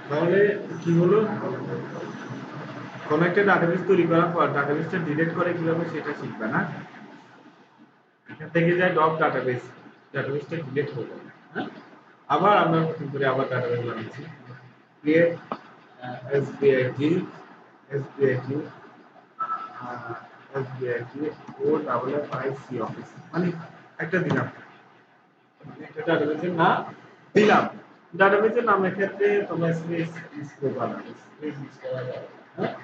তাহলে কি হলো, কোন একটা ডাটাবেস তৈরি করার পর ডাটাবেসটা ডিলিট করে কিভাবে সেটা শিখবে না। এখান থেকে যায় ডক ডাটাবেস, ডাটাবেসটা ডিলিট হয়ে যাবে। হ্যাঁ, আবার আমরা নতুন করে আবার ডাটাবেস বানাচ্ছি, ক্রিয়েট এসবিআইটি এসবিআইটি এসবিআইটি ও double F I C office, মানে একটা দিলাম, একটা ডাটাবেসের নাম দিলাম। ডাটাবেসের নামের ক্ষেত্রে তোমরা স্পেস ইউজ করবা না, স্পেস ইউজ করা যাবে। হ্যাঁ,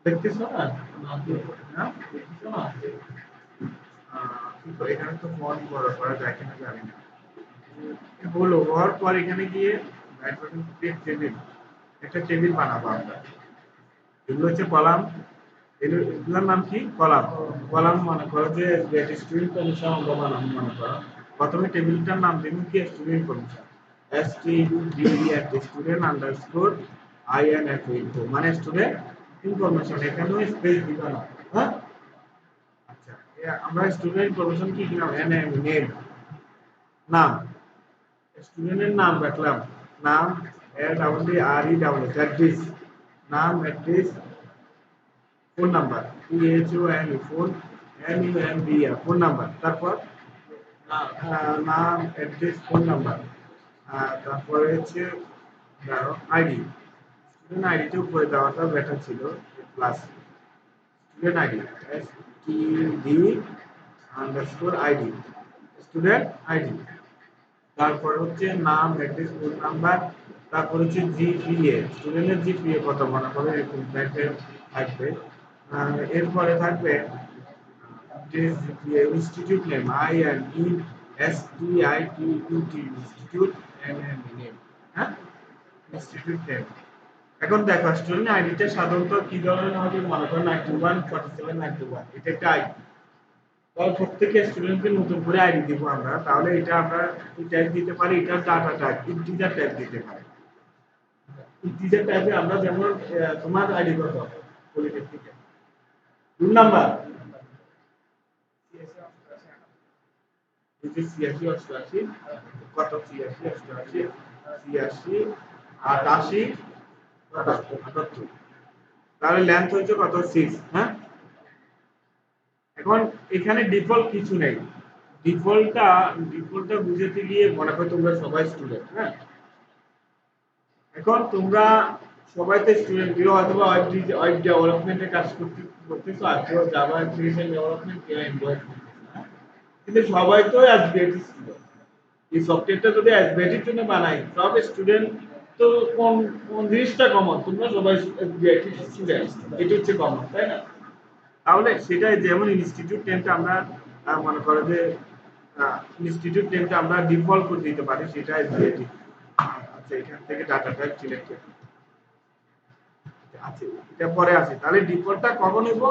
দেখতেছো না? না, দেখতেছো না? কিন্তু এখানে তো ফন্ট বড় করা যায় কিনা জানি না। হলো হওয়ার পর এখানে গিয়ে টেবিল, একটা টেবিল বানাবো আমরা। এগুলো হচ্ছে কলাম, এগুলোর নাম কি? কলাম। কলাম মনে করো যে স্টুডেন্ট কমিশন আমরা বানাবো, মনে করো প্রথমে টেবিলটার নাম দেবো কি? Student commission, student underscore INF info, মানে স্টুডেন্ট ইনফরমেশন। এখানেও স্পেস দিবা না। হ্যাঁ, আচ্ছা, আমরা স্টুডেন্ট ইনফরমেশন কি দিলাম? এনএম, নেম, নাম, স্টুডেন্টের নাম রাখলাম, নাম LRE, অ্যাড্রেস, নাম, address, phone number, PHONE, phone, NUMBR, phone number, তারপর নাম, অ্যাড্রেস, ফোন নাম্বার, তারপরে হচ্ছে ধরো আইডি, স্টুডেন্ট আইডিতে উপরে দেওয়াটা বেটার ছিল, plus student ID, STD_ID, student ID, তারপর হচ্ছে নাম, অ্যাড্রেস, ফোন নাম্বার, তারপর হচ্ছে জিপিএ, স্টুডেন্টের জিপিএ কত মনে করো এরকম টাইপের থাকবে। এরপরে থাকবে institute name, INESTITUT, institute name. হ্যাঁ, ইনস্টিটিউট নেম। এখন দেখো স্টুডেন্ট আইডিটা সাধারণত কি ধরনের হবে, মনে করো 91 47 91, এটা একটা আইডি। তাহলে প্রত্যেকটা স্টুডেন্টকে নতুন করে আইডি দিব আমরা, তাহলে এটা আমরা ট্যাগ দিতে পারি, এটা ডাটা ট্যাগ, ইন্টিজার ট্যাগ দিতে পারি। ইন্টিজার ট্যাগে আমরা যেমন তোমার আইডি কত পলিটেকনিকে, রুল নাম্বার ছিয়াশি অষ্টআশি, কত 86 88 86 88 78, তাহলে লেন্থ হচ্ছে কত? 6। হ্যাঁ, এখন এখানে ডিফল্ট কিছু নেই। ডিফল্টটা বুঝতে গিয়ে মনে করো তোমরা সবাই স্টুডেন্ট। হ্যাঁ, এখন তোমরা সবাই তো স্টুডেন্ট, কেউ হয়তো ওয়েব ডেভেলপমেন্টের কাজ করতেছো, আর কেউ জাভা অ্যাপ্লিকেশন ডেভেলপমেন্ট, কেউ অ্যান্ড্রয়েড করতেছো। হ্যাঁ? কিন্তু সবাই তো এসবিআইটি স্টুডেন্ট। এই সফটওয়্যারটা যদি এসবিআইটির জন্য বানাই, সব স্টুডেন্ট তো কোন কোন জিনিসটা কমন? তোমরা সবাই এসবিআইটি স্টুডেন্ট, এটা হচ্ছে কমন, তাই না? তাহলে সেটাই, যেমন ইনস্টিটিউট নেমটা আমরা মনে করো যে ইনস্টিটিউট নেমটা আমরা ডিফল্ট করে দিতে পারি, সেটা এসবিআইটি। আচ্ছা, এখান থেকে ডাটা টাইপ সিলেক্ট আছে, এটা পরে আছে। তাহলে ডিফল্টটা কখন নেব?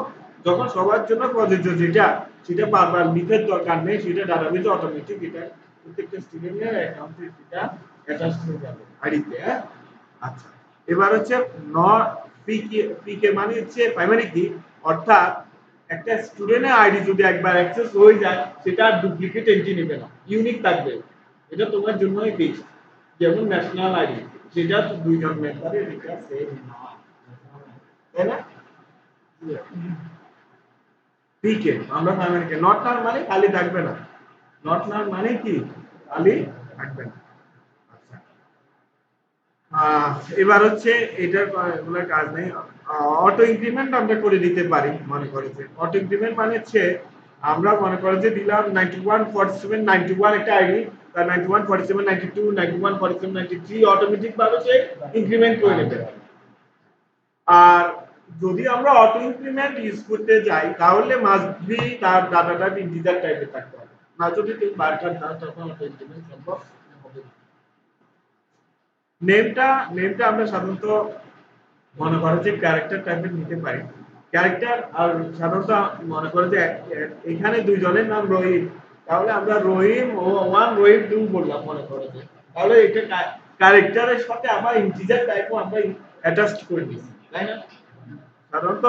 যখন সবার জন্য প্রযোজ্য যেটা, সেটা বারবার লিখার দরকার নেই, সেটা ডাটাবেসে অটোমেটিক এটা প্রত্যেকটা স্টুডেন্টের অ্যাকাউন্টে সেটা অ্যাটাচ হয়ে যাবে আইডিতে। হ্যাঁ, আচ্ছা, এবার হচ্ছে নট পিকে মানে হচ্ছে প্রাইমারি কি, অর্থাৎ একটা স্টুডেন্টের আইডি যদি একবার অ্যাক্সেস হয়ে যায়, সেটা আর ডুপ্লিকেট এন্ট্রি নেবে না, ইউনিক থাকবে। এটা তোমার জন্যই ফিক্সড। যেমন ন্যাশনাল আইডি, সেটা দুইজন মেম্বারের এটা সেম না, তাই না? পিকে আমরা প্রাইমারিকে, নট নাল মানে খালি থাকবে না, নট নাল মানে কি খালি থাকবে না। আচ্ছা, এবার হচ্ছে এটার এগুলোর কাজ নেই। অটো ইনক্রিমেন্ট আমরা করে দিতে পারি, মনে করে যে অটো ইনক্রিমেন্ট মানে হচ্ছে আমরা মনে করে যে দিলাম 91 47 91 একটা আইডি, তার 91 47 92 91 47 93 অটোমেটিক ভাবে সে ইনক্রিমেন্ট করে নেবে। আর যদি আমরা অটো ইনক্রিমেন্ট ইউজ করতে যাই, তাহলে মাস্ট বি তার ডাটাটা ইন্টিজার টাইপের থাকতে হবে, না যদি তুমি বারকার দাও তখন অটো ইনক্রিমেন্ট সম্ভব হবে না। নেমটা নেমটা আমরা সাধারণত মনে করো যে ক্যারেক্টার টাইপের নিতে পারি, ক্যারেক্টার। আর সাধারণত মনে করো যে এখানে দুইজনের নাম রহিম, তাহলে আমরা রহিম ও ওয়ান রহিম টু বললাম, মনে করো যে, তাহলে এটা ক্যারেক্টারের সাথে আবার ইন্টিজার টাইপও আমরা অ্যাটাচড করে দিই, তাই না? সাধারণত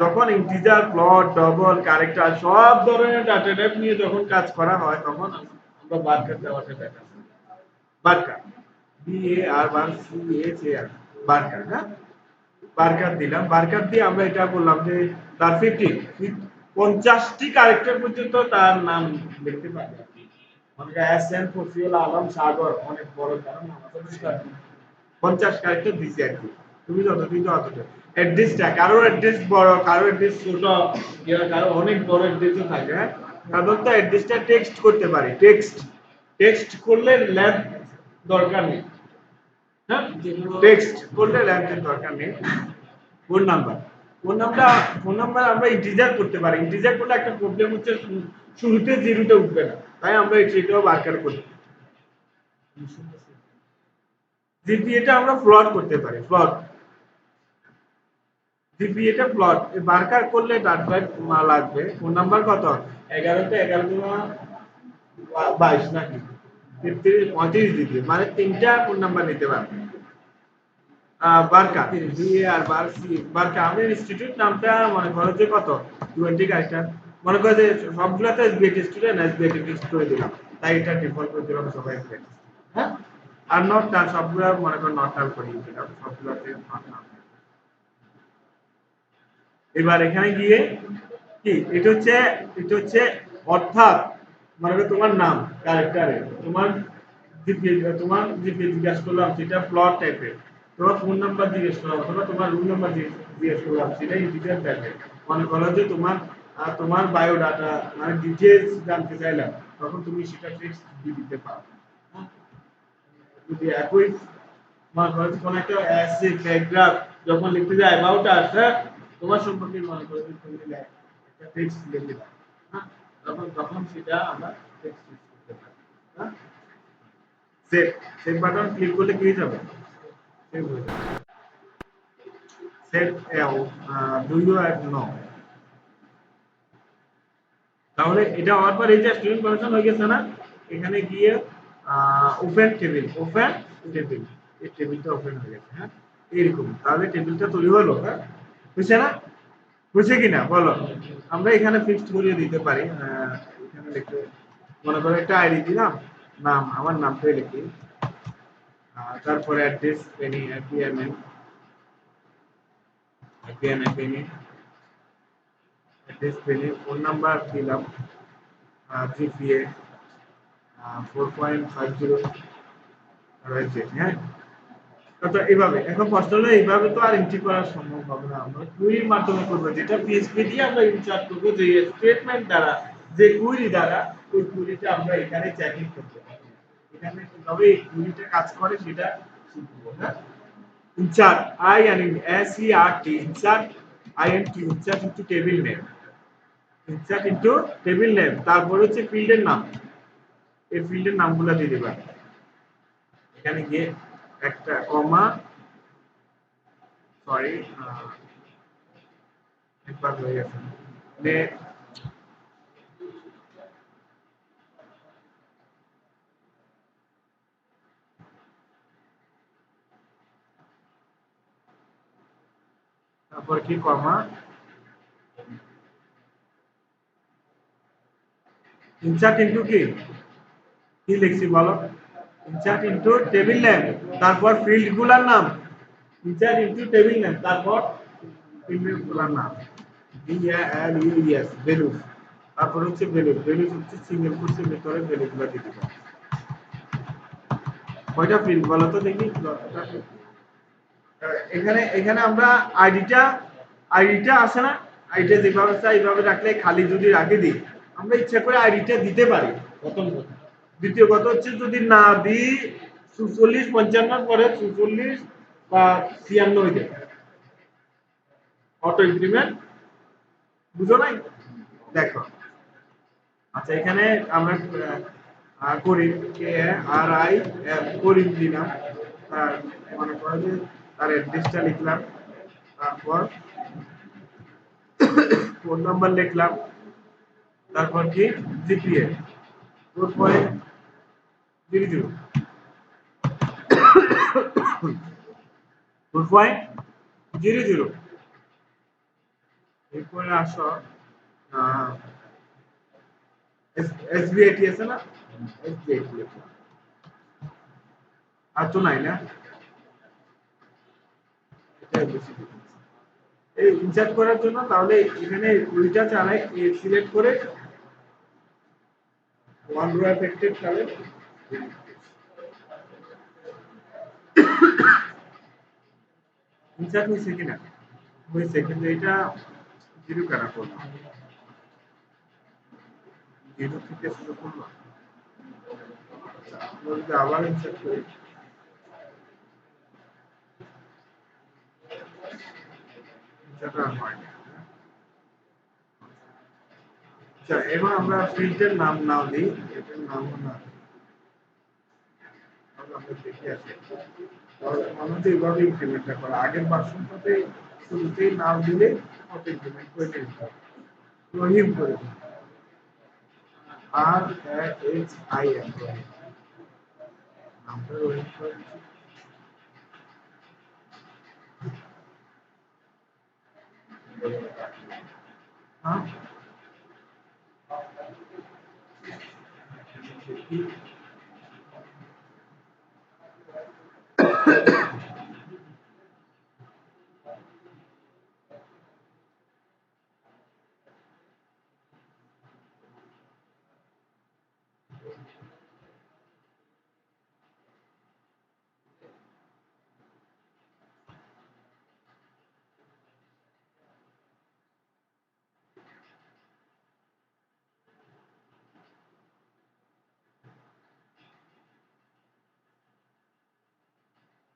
যখন ইন্টিজার, ফ্লোট, ডবল, ক্যারেক্টার সব ধরনের ডাটা টাইপ নিয়ে যখন কাজ করা হয়, তখন আমরা বারকার দেওয়াটা দেখা, বারকার। BARCHAR বার্কার, হ্যাঁ বার্কার দিলাম, বার্কার দিয়ে আমরা এটা বললাম যে তার 50টি ক্যারেক্টার পর্যন্ত তার নাম লিখতে পারবে। মানে এসএন ফসিউল আলম সাগর অনেক বড় কারণ আমাদের 50 ক্যারেক্টার দিছি আর কি। তুমি যত দিন অতটা অ্যাড্রেসটা কারো অ্যাড্রেস বড়, কারো অ্যাড্রেস ছোট, কারো অনেক বড় অ্যাড্রেসও থাকে। হ্যাঁ সাধারণত অ্যাড্রেসটা টেক্সট করতে পারি, টেক্সট টেক্সট করলে ল্যাব দরকার নেই। হ্যাঁ টেক্সট করলে ল্যাবের দরকার নেই। ফোন নাম্বার, ফোন নাম্বার আমরা ইন্টিজার করতে পারি। ইন্টিজার করলে একটা প্রবলেম হচ্ছে শুরুতে জিরোটা উঠবে না, তাই আমরা এটাও বারকার করি। জিপিএটা আমরা ফ্লট করতে পারি, ফ্লট জিপিএটা ফ্লট বারকার করলে ডাটা লাগবে। ফোন নাম্বার কত 11তে 11 22 নাকি 33 দিবে, মানে তিনটা ফোন নাম্বার নিতে পারবে। বারকা বিএআর বারসি বারকা আমাদের ইনস্টিটিউট নামটা মনে করো যে কত 20 ক্যারেক্টার, মনে করো যে সবগুলোতে এসবিআই স্টুডেন্ট এসবিআই টেক্সট করে দিলাম, তাই এটা ডিফল্ট করে দিলাম সবাই। হ্যাঁ আর নট না সবগুলো মনে করো নট নাল করে দিলাম, সবগুলোতে নট নাল। এবার এখানে গিয়ে কি এটা হচ্ছে অর্থাৎ মনে করো তোমার নাম ক্যারেক্টারে তোমার তোমার জিপি জিজ্ঞাসা করলাম সেটা প্লট টাইপের, তোমার ফোন নাম্বার জিজ্ঞেস করলাম অথবা তোমার রুম নাম্বার জিজ্ঞেস করলাম সেটা ইন্টিজার টাইপের। মনে করো যে তোমার বায়োডাটা মানে ডিটেইলস জানতে চাইলাম, তখন তুমি সেটা টেক্সট দিয়ে দিতে পারো। হ্যাঁ? যদি একই মনে করো যে কোনো একটা এসে প্যারাগ্রাফ যখন লিখতে যায় অ্যাবাউট আস, হ্যাঁ তোমার সম্পর্কে মনে করো যে তুমি একটা টেক্সট লিখে দাও, হ্যাঁ তখন সেটা আমরা টেক্সট ইউজ করতে পারি। হ্যাঁ সেভ সেভ বাটন ক্লিক করলে কি হয়ে যাবে, সেভ হয়ে যাবে। Save do you have no, তাহলে এটা হওয়ার পর এই যে স্টুডেন্ট পারমিশন হয়ে গেছে না, এখানে গিয়ে ওপেন টেবিল, ওপেন টেবিল, এই টেবিলটা ওপেন হয়ে গেছে। হ্যাঁ এরকম তাহলে টেবিলটা তৈরি হলো। হ্যাঁ বুঝছে না, বুঝছে কিনা বলো। আমরা এখানে ফিক্সড করিয়ে দিতে পারি, এখানে লিখে মনে করো একটা আইডি দিলাম, নাম আমার নামটাই লিখি, তারপরে address Feni APMN APMN address Feni, phone number দিলাম জিপিএ 4.50 রয়েছে। হ্যাঁ তো এইভাবে এখন প্রশ্ন হলো এইভাবে তো আর এন্ট্রি করা সম্ভব হবে না, আমরা কুইরির মাধ্যমে করবো, যেটা পিএইচপি দিয়ে আমরা ইনসার্ট করবো যে স্টেটমেন্ট দ্বারা, যে কুইরি দ্বারা ওই কুইরিটা আমরা এখানে চেকিং করতে পারি। এখানে কিভাবে এই কুইরিটা কাজ করে সেটা শিখবো। হ্যাঁ insert I N S E R T insert INT insert into table name, insert into table name, তারপর হচ্ছে ফিল্ডের নাম, এই ফিল্ডের নামগুলো দিয়ে দিবা। এখানে গিয়ে একটা কমা, সরি একবার হয়ে গেছে মানে তারপর কি কমা, ইনসার্ট ইনটু কি কি লিখছি বলো, ইনসার্ট ইনটু টেবিল নেম, তারপর ফিল্ড গুলার নাম, ইনসার্ট ইনটু টেবিল নেম, তারপর ফিল্ড গুলার নাম ভ্যালুস, তারপর হচ্ছে ভ্যালুস হচ্ছে সিঙ্গেল কোটসের ভিতরে ভ্যালুগুলো দিতে হবে। কয়টা ফিল্ড বলো তো দেখি, এখানে এখানে আমরা আইডিটা আসে না, আইডিটা যেভাবে চাই এইভাবে রাখলে খালি যদি রাখে দিই আমরা ইচ্ছা করে আইডিটা দিতে পারি প্রথম কথা। দ্বিতীয় কথা হচ্ছে যদি না দিই 44 55 পরে 44 বা 56 হয়ে যায় অটো ইনক্রিমেন্ট, বুঝো নাই দেখো। আচ্ছা এখানে আমরা করিম কে আর আই করিম দিলাম, তার মনে করো যে তার অ্যাড্রেসটা লিখলাম, তারপর ফোন নাম্বার লিখলাম, তারপর কি জিপিএ 4.00 4.00, এরপরে আসো এসবিআইটি আছে না, এসবিআইটি লিখলাম, আর তো নাই না, এটাই বেশি difference। এই ইনসার্ট করার জন্য তাহলে এখানে উইটা চালাই সিলেক্ট করে ওয়ান রো এফেক্টেড তাহলে ইনসার্ট হয়েছে কিনা, হয়েছে, কিন্তু এটা জিরো কেন করলো, জিরো থেকে শুরু করলো। আমরা যদি আবার ইনসার্ট করি, ইনসার্ট আর হয় না। আচ্ছা, এবার আমরা ফিল্ডের নাম নাও দিই, এটার নাম না আমরা দেখে আসি। মনে হচ্ছে এইভাবে ইমপ্লিমেন্টটা করা, আগের ভার্সনটাতে শুরুতেই নাম দিলে অটো ইমপ্লিমেন্ট করে নিতে হবে। রহিম করে দিই, আর এইচ আই এম, নামটা রহিম করে দিচ্ছি। হ্যাঁ,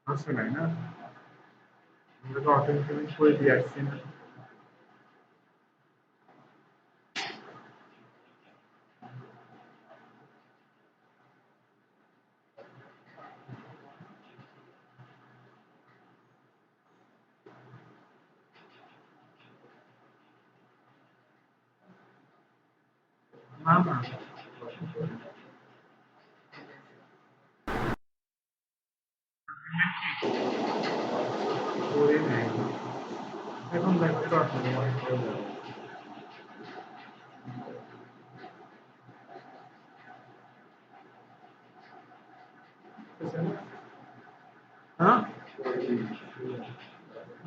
আসে নাই না, আমরা তো অটো ইমপ্লিমেন্ট করে দিয়ে আসছি না। না না, করে নেই, এখন দেখতে তো আসলে মনে করে যাবে। হ্যাঁ,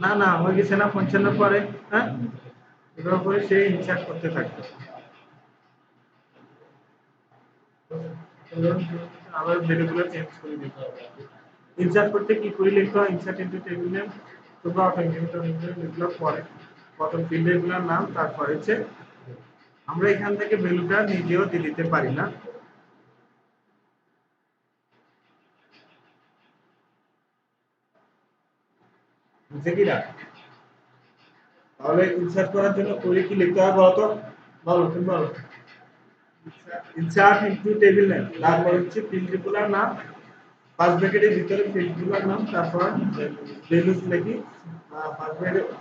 না না হয়ে গেছে না 55 পরে। হ্যাঁ, এভাবে করে সে ইনসার্ট করতে থাকবে। আবার ভ্যালুগুলো চেঞ্জ করে দিতে হবে। ইনসার্ট করতে কি করে লিখতে হয়, ইনসার্ট ইনটু টেবিল নেম, তোমরা অটো ইনক্রিমেন্ট লিখলাম পরে প্রথম ফিল্ডের নাম, তারপর হচ্ছে আমরা এখান থেকে ভ্যালুটা নিজেও দিয়ে দিতে পারি না। বুঝছে কি না, তাহলে ইনসার্ট করার জন্য করে কি লিখতে হবে বলো তো, বলো তুমি বলো। ইনসার্ট ইনটু টেবিল নেম, তারপর হচ্ছে ফিল্ডগুলোর নাম, ফার্স্ট ব্র্যাকেটের ভিতরে ফিল্ডগুলোর নাম, তারপর ভ্যালুস লিখি,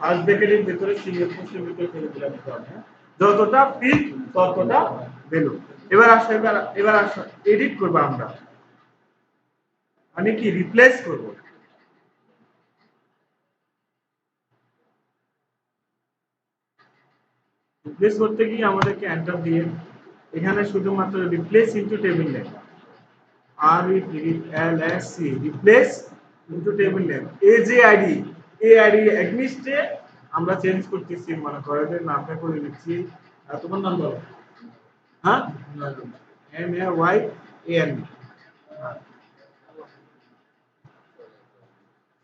ফার্স্ট ব্র্যাকেটের ভিতরে সিঙ্গেল কোটের ভিতরে ভ্যালুগুলো দিতে হবে। হ্যাঁ? যতটা ফিল্ড ততটা ভ্যালু। এবার আসো, এবার আসো এডিট করব আমরা, মানে কি রিপ্লেস করব। রিপ্লেস করতে গিয়ে আমাদেরকে এন্টার দিয়ে এখানে শুধুমাত্র রিপ্লেস ইনটু টেবিল নেম, আর L S C, replace into table name, এ যে আইডি, এই আইডি এগনিস্টে আমরা চেঞ্জ করতেছি, মনে করো যে নামটা করে দিচ্ছি, তোমার নাম বলো। হ্যাঁ, M A Y A N,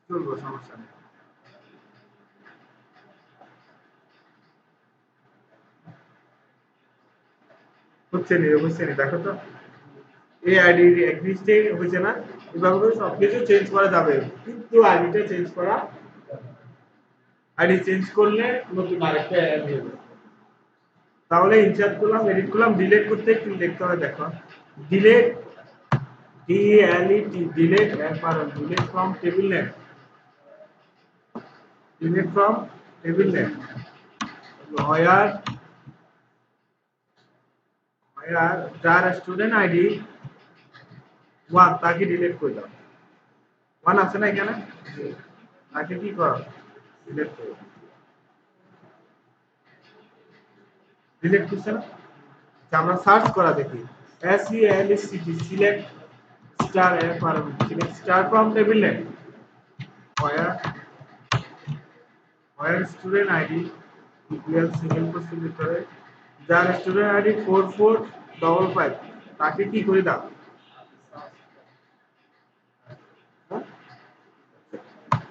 চলবো, সমস্যা নেই। হচ্ছে না, দেখো তো এই আইডি এক্সিস্টে হয়েছে না, এভাবে করে সবকিছু চেঞ্জ করা যাবে, কিন্তু আইডিটা চেঞ্জ করা, আইডি চেঞ্জ করলে নতুন আরেকটা অ্যাড হয়ে যাবে। তাহলে ইনসার্ট করলাম, এডিট করলাম, ডিলিট করতে একটু দেখতে হবে, দেখো delete, D L E T, delete, একবার delete from table name, delete from table name, where where যার স্টুডেন্ট আইডি 1 তাকে ডিলিট করে দাও, 1 আছে না এখানে, তাকে কি করো, ডিলিট করো, ডিলিট করছে না। আচ্ছা, আমরা সার্চ করা দেখি, S E L E C T, select star select star from table name where student id equal single question ভিতরে যার স্টুডেন্ট আইডি 4455 তাকে কি করে দাও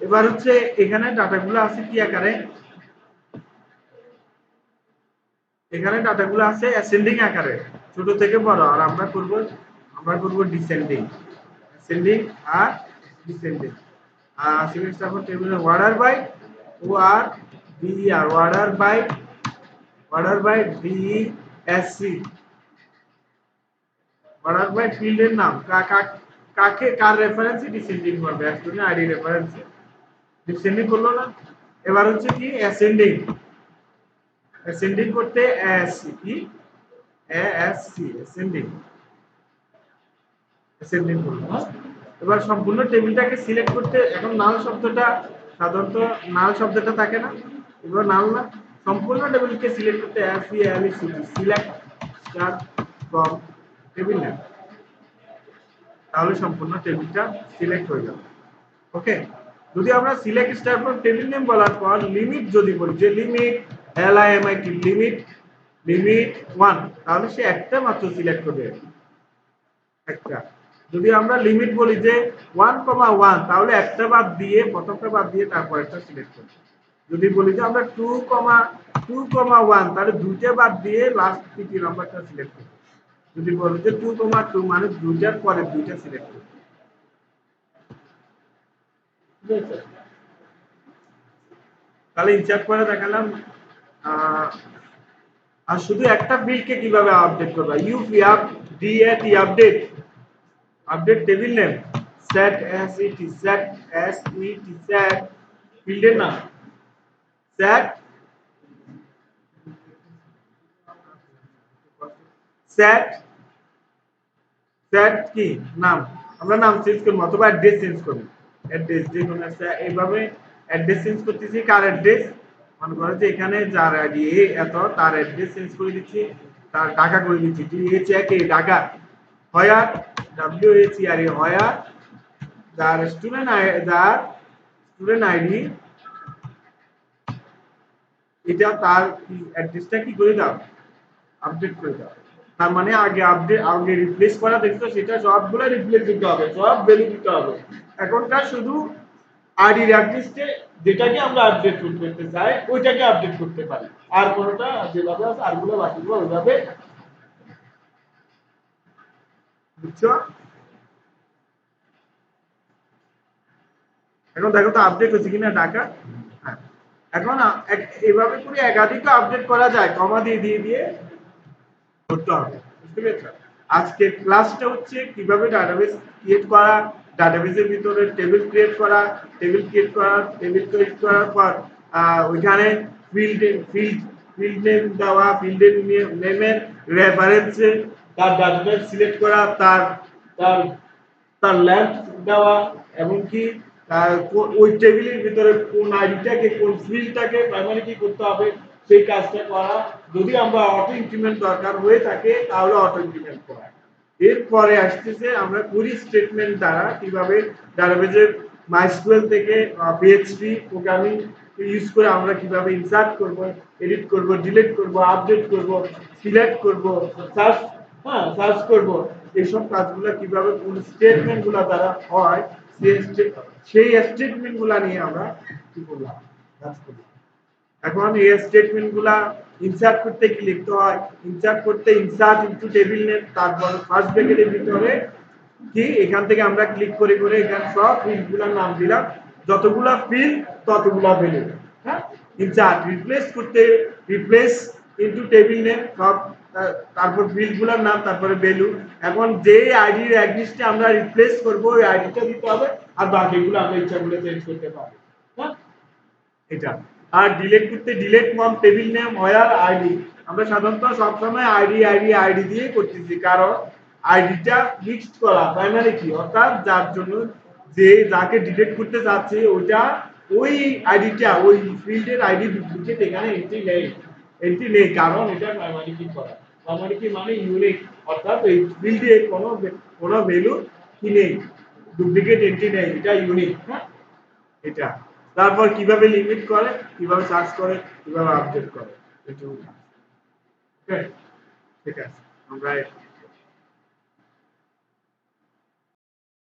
এবার হচ্ছে এখানে ডাটাগুলো আছে কি আকারে এখানে ডাটাগুলো আছে অ্যাসেন্ডিং আকারে ছোট থেকে বড় আর আমরা করব ডিসেন্ডিং অ্যাসেন্ডিং আর ডিসেন্ডিং সিলেক্ট তারপর টেবিলে order by OR BR order by DSC order by ফিল্ডের নাম কাকে কার রেফারেন্সে ডিসেন্ডিং করবে স্টুডেন্ট আইডি রেফারেন্সে ডিসেন্ডিং করলো না এবার হচ্ছে কি অ্যাসেন্ডিং করতে এএসসি কি এএসসি অ্যাসেন্ডিং করলো এবার সম্পূর্ণ টেবিলটাকে সিলেক্ট করতে এখন নাল শব্দটা সাধারণত নাল শব্দটা থাকে না এবার নাল না সম্পূর্ণ টেবিলকে সিলেক্ট করতে SELC select star from table name তাহলে সম্পূর্ণ টেবিলটা সিলেক্ট হয়ে যাবে ওকে যদি আমরা select star from table name বলার পর লিমিট যদি বলি যে লিমিট LIMIT লিমিট 1 তাহলে সে একটা মাত্র সিলেক্ট করবে একটা যদি আমরা লিমিট বলি যে 1,1 তাহলে একটা বাদ দিয়ে প্রথমটা বাদ দিয়ে তারপর একটা সিলেক্ট করব যদি বলি যে আমরা 2,1 তাহলে দুইটা বাদ দিয়ে লাস্ট তৃতীয় নাম্বারটা সিলেক্ট করব যদি বলি যে 2,2 মানে দুইটার পরে দুইটা সিলেক্ট করব তাহলে ইনসার্ট করে দেখালাম আর শুধু একটা ফিল্ডকে কিভাবে আপডেট করবা ইউপিআপ ডিএট আপডেট টেবিল নেম set ফিল্ডের নাম set কি নাম আমরা নাম চেঞ্জ করব অথবা অ্যাড্রেস চেঞ্জ করব অ্যাড্রেস যে কোনো একটা এইভাবে অ্যাড্রেস চেঞ্জ করতেছি কার অ্যাড্রেস মনে করো যে এখানে যার আইডি এত তার অ্যাড্রেস চেঞ্জ করে দিচ্ছি তার ঢাকা করে দিচ্ছি DHA ঢাকা হয়ার WHER হয়ার যার স্টুডেন্ট আইডি এটা তার অ্যাড্রেসটা কি করে দাও আপডেট করে দাও তার মানে আগে রিপ্লেস করা দেখছো সেটা সবগুলো রিপ্লেস দিতে হবে সব ভ্যালু দিতে হবে এখনকার শুধু আইডির অ্যাড্রেসে যেটাকে আমরা আপডেট করতে চাই ওইটাকে আপডেট করতে পারি আর কোনটা যেভাবে আছে আরগুলো বাকিগুলো ওইভাবে বুঝছো এখন দেখো তো আপডেট হচ্ছে কিনা ঢাকা হ্যাঁ এখন এইভাবে করে একাধিক আপডেট করা যায় কমা দিয়ে করতে হবে বুঝতে পেরেছো আজকে ক্লাসটা হচ্ছে কিভাবে ডাটাবেস ক্রিয়েট করা ডাটাবেসের ভিতরে টেবিল ক্রিয়েট করার পর ওইখানে ফিল্ড নেম দেওয়া ফিল্ডের নেমের রেফারেন্সে তার ডাটাবেস সিলেক্ট করা তার লেন্থ দেওয়া এবং কি ওই টেবিলের ভিতরে কোন আইডিটাকে কোন ফিল্ডটাকে প্রাইমারি কি করতে হবে সেই কাজটা করা যদি আমরা অটো ইনক্রিমেন্ট দরকার হয়ে থাকে তাহলে অটো ইনক্রিমেন্ট করা এরপরে আসতেছে আমরা কুইরি স্টেটমেন্ট দ্বারা কিভাবে ডাটাবেজে মাইস্কুয়েল থেকে পিএইচপি প্রোগ্রামিং ইউজ করে আমরা কিভাবে ইনসার্ট করব এডিট করব ডিলিট করব আপডেট করব সিলেক্ট করব সার্চ করব এইসব কাজগুলো কিভাবে কোন স্টেটমেন্টগুলো দ্বারা হয় সেই স্টেটমেন্টগুলো নিয়ে আমরা কি করলাম কাজ করলাম এখন এই স্টেটমেন্টগুলা ইনসার্ট করতে কি লিখতে হয় ইনসার্ট ইনটু টেবিল নেম তারপর ফার্স্ট ব্র্যাকেটে দিতে হবে কি এখান থেকে আমরা ক্লিক করে এখানে সব ফিল্ডগুলোর নাম দিলাম যতগুলা ফিল্ড ততগুলা ভ্যালু হ্যাঁ insert replace into table name সব তারপর ফিল্ডগুলোর নাম তারপরে ভ্যালু এখন যে আইডির অ্যাড্রেসটা আমরা রিপ্লেস করব ওই আইডিটা দিতে হবে আর বাকিগুলো আমরা ইচ্ছাগুলো চেঞ্জ করতে পারবো হ্যাঁ এটা আর ডিলিট করতে delete from table name where ID আমরা সাধারণত সব সময় আইডি দিয়ে করতেছি কারণ আইডিটা মিক্সড করা প্রাইমারি কি অর্থাৎ যার জন্য যে যাকে ডিলিট করতে যাচ্ছে ওই আইডিটা ওই ফিল্ডের আইডি ডুপ্লিকেট এখানে এন্ট্রি নেই কারণ এটা প্রাইমারি কি করা প্রাইমারি কি মানে ইউনিক অর্থাৎ এই ফিল্ডে কোনো ভ্যালু কি নেই, ডুপ্লিকেট এন্ট্রি নেই, এটা ইউনিক। হ্যাঁ, এটা তারপর কিভাবে লিমিট করে, কিভাবে সার্চ করে, কিভাবে আপডেট করে, এটা ওকে। ঠিক আছে, আমরা